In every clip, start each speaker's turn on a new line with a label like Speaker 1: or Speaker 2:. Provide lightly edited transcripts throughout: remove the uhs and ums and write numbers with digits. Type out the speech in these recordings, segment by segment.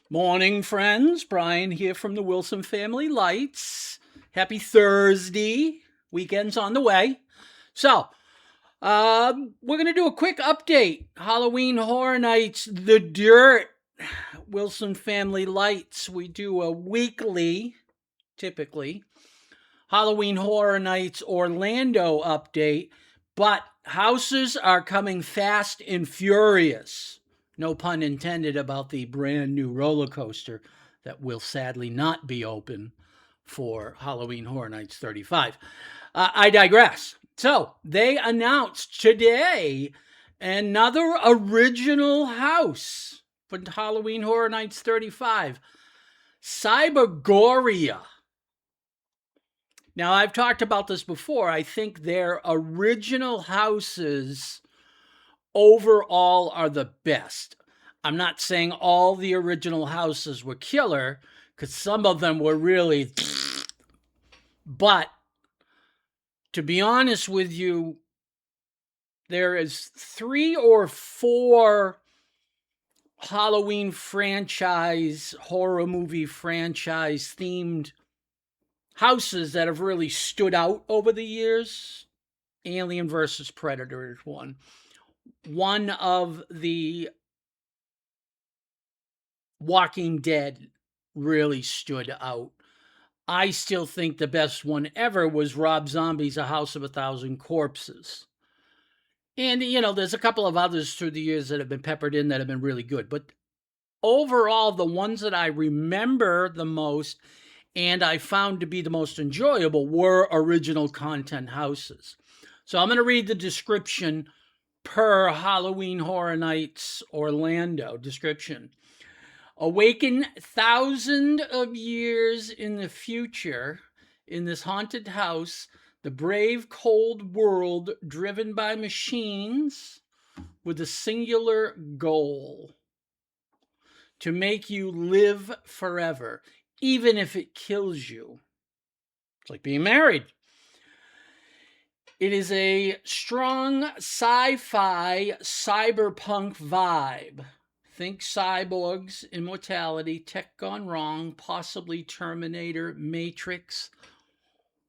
Speaker 1: Morning, friends. Brian here from the Wilson Family Lights. Happy Thursday. Weekend's on the way. So, we're going to do a quick update. Halloween Horror Nights, The Dirt, Wilson Family Lights. We do a weekly, typically, Halloween Horror Nights Orlando update, but houses are coming fast and furious. No pun intended about the brand new roller coaster that will sadly not be open for Halloween Horror Nights 35. I digress. So they announced today another original house for Halloween Horror Nights 35, Cybergoria. Now, I've talked about this before. I think their original houses overall are the best. I'm not saying all the original houses were killer, because some of them were really... But, to be honest with you, there is 3 or 4 Halloween franchise, horror movie franchise themed houses that have really stood out over the years. Alien versus Predator is one. One of the Walking Dead really stood out. I still think the best one ever was Rob Zombie's A House of a Thousand Corpses. And, there's a couple of others through the years that have been peppered in that have been really good. But overall, the ones that I remember the most and I found to be the most enjoyable were original content houses. So I'm going to read the description per Halloween Horror Nights Orlando description. Awaken thousands of years in the future in this haunted house, the brave cold world driven by machines with a singular goal: to make you live forever, even if it kills you. It's like being married. It is a strong sci-fi cyberpunk vibe. Think cyborgs, immortality, tech gone wrong, possibly Terminator, Matrix,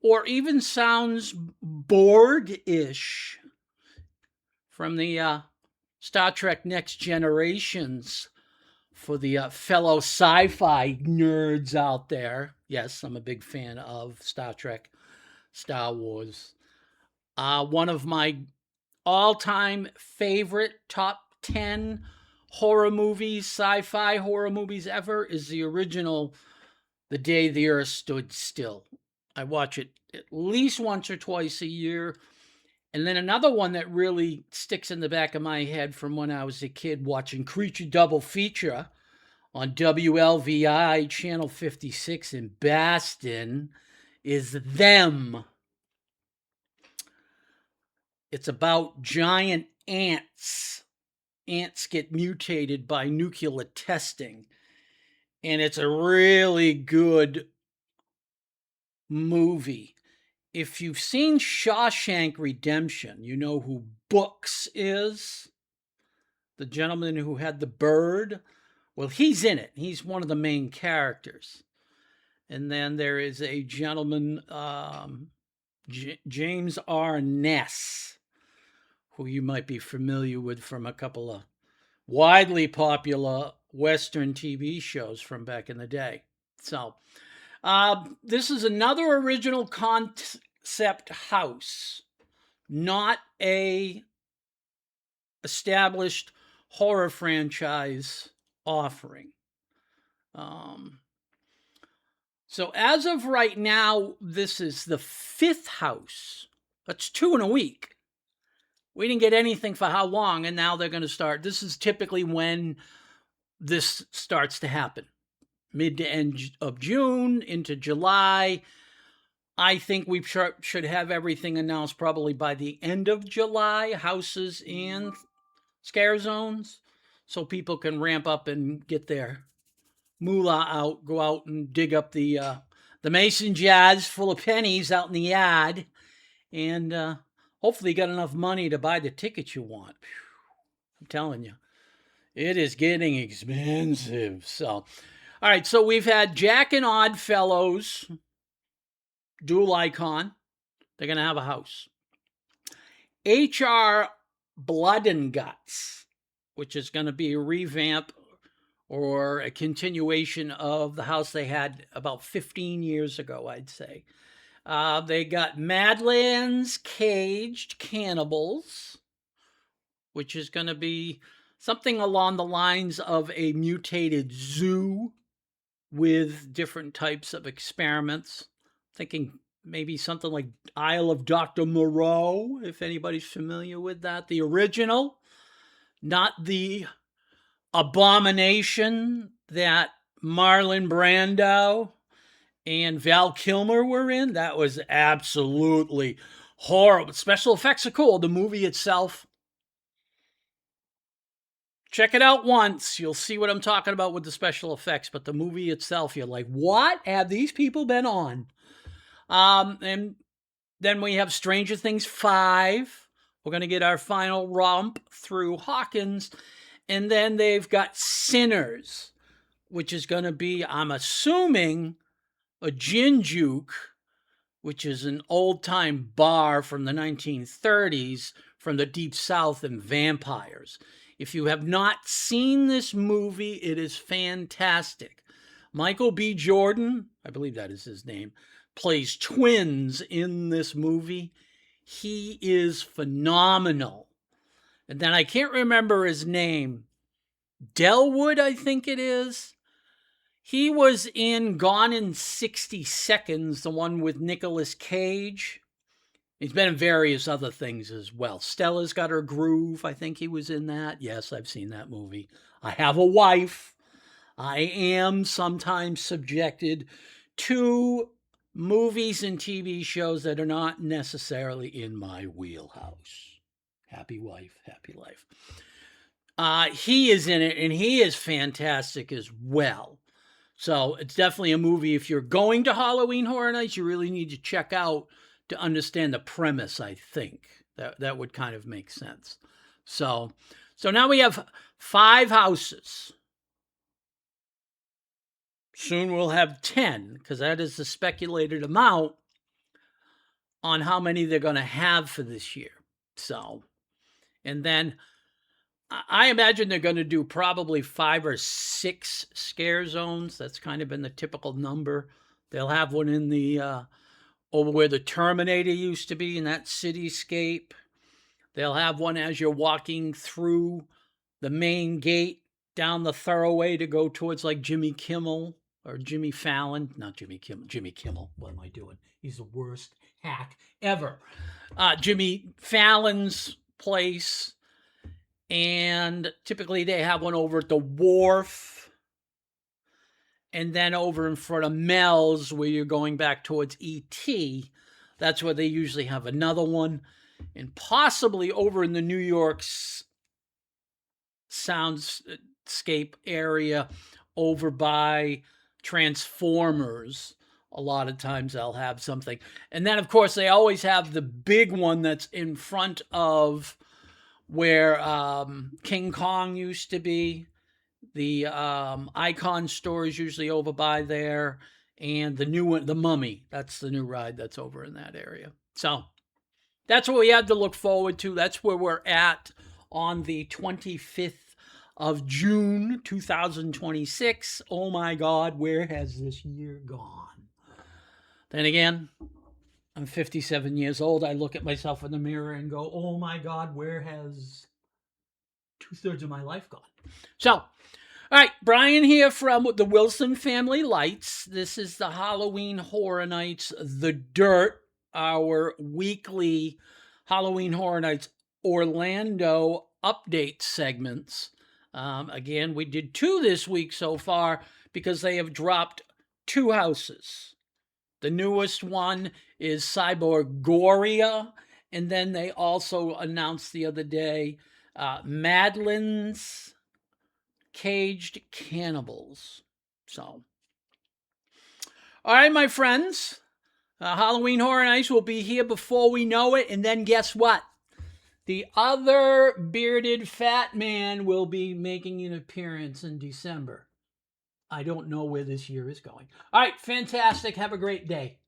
Speaker 1: or even sounds Borg-ish from the Star Trek Next Generations. For the fellow sci-fi nerds out there, yes, I'm a big fan of Star Trek, Star Wars. One of my all-time favorite top 10 horror movies, sci-fi horror movies ever, is the original The Day the Earth Stood Still. I watch it at least once or twice a year. And then another one that really sticks in the back of my head from when I was a kid watching Creature Double Feature on WLVI Channel 56 in Boston is Them. It's about giant ants. Ants get mutated by nuclear testing. And it's a really good movie. If you've seen Shawshank Redemption, you know who Books is. The gentleman who had the bird. Well, he's in it. He's one of the main characters. And then there is a gentleman, James R. Ness, who you might be familiar with from a couple of widely popular Western TV shows from back in the day. So, this is another original concept house, not a established horror franchise offering. So as of right now, this is the 5th house. That's 2 in a week. We didn't get anything for how long, and now they're going to start. This is typically when this starts to happen. Mid to end of June into July. I think we should have everything announced probably by the end of July, houses and scare zones, so people can ramp up and get their moolah out, go out and dig up the the mason jars full of pennies out in the yard, and hopefully you got enough money to buy the tickets you want. I'm telling you, it is getting expensive. So, all right, so we've had Jack and Oddfellows, dual icon. They're going to have a house. HR Blood and Guts, which is going to be a revamp or a continuation of the house they had about 15 years ago, I'd say. They got Madlands Caged Cannibals, which is going to be something along the lines of a mutated zoo with different types of experiments. Thinking maybe something like Isle of Dr. Moreau, if anybody's familiar with that. The original, not the abomination that Marlon Brando and Val Kilmer were in. That was absolutely horrible. Special effects are cool. The movie itself, check it out once. You'll see what I'm talking about with the special effects. But the movie itself, you're like, what have these people been on? And then we have Stranger Things 5. We're going to get our final romp through Hawkins. And then they've got Sinners, which is going to be, I'm assuming, a gin juke, which is an old-time bar from the 1930s from the Deep South and vampires. If you have not seen this movie, it is fantastic. Michael B. Jordan, I believe that is his name, plays twins in this movie. He is phenomenal. And then I can't remember his name. Delwood, I think it is. He was in Gone in 60 Seconds, the one with Nicolas Cage. He's been in various other things as well. Stella's Got Her Groove. I think he was in that. Yes, I've seen that movie. I have a wife. I am sometimes subjected to movies and TV shows that are not necessarily in my wheelhouse. Happy wife, happy life. He is in it, and he is fantastic as well. So it's definitely a movie. If you're going to Halloween Horror Nights, you really need to check out to understand the premise, I think. That would kind of make sense. So now we have 5 houses. Soon we'll have 10, because that is the speculated amount on how many they're going to have for this year. So, and then I imagine they're going to do probably 5 or 6 scare zones. That's kind of been the typical number. They'll have one in the over where the Terminator used to be in that cityscape. They'll have one as you're walking through the main gate down the thoroughway to go towards like Jimmy Kimmel or Jimmy Fallon. Not Jimmy Kimmel. Jimmy Kimmel. What am I doing? He's the worst hack ever. Jimmy Fallon's place. And typically they have one over at the wharf. And then over in front of Mel's, where you're going back towards E.T., that's where they usually have another one. And possibly over in the New York soundscape area over by Transformers. A lot of times they'll have something. And then, of course, they always have the big one that's in front of where King Kong used to be. The Icon store is usually over by there. And the new one, the Mummy, that's the new ride that's over in that area. So that's what we had to look forward to. That's where we're at on the 25th of June, 2026. Oh my God, where has this year gone? Then again, I'm 57 years old. I look at myself in the mirror and go, oh my God, where has 2/3 of my life gone? So, all right, Brian here from the Wilson Family Lights. This is the Halloween Horror Nights, The Dirt, our weekly Halloween Horror Nights Orlando update segments. Again, we did 2 this week so far because they have dropped 2 houses. The newest one is Cybergoria, and then they also announced the other day Madlands Caged Cannibals. So, All right, my friends. Halloween Horror Nights will be here before we know it. And then guess what? The other bearded fat man will be making an appearance in December. I don't know where this year is going. All right, fantastic. Have a great day.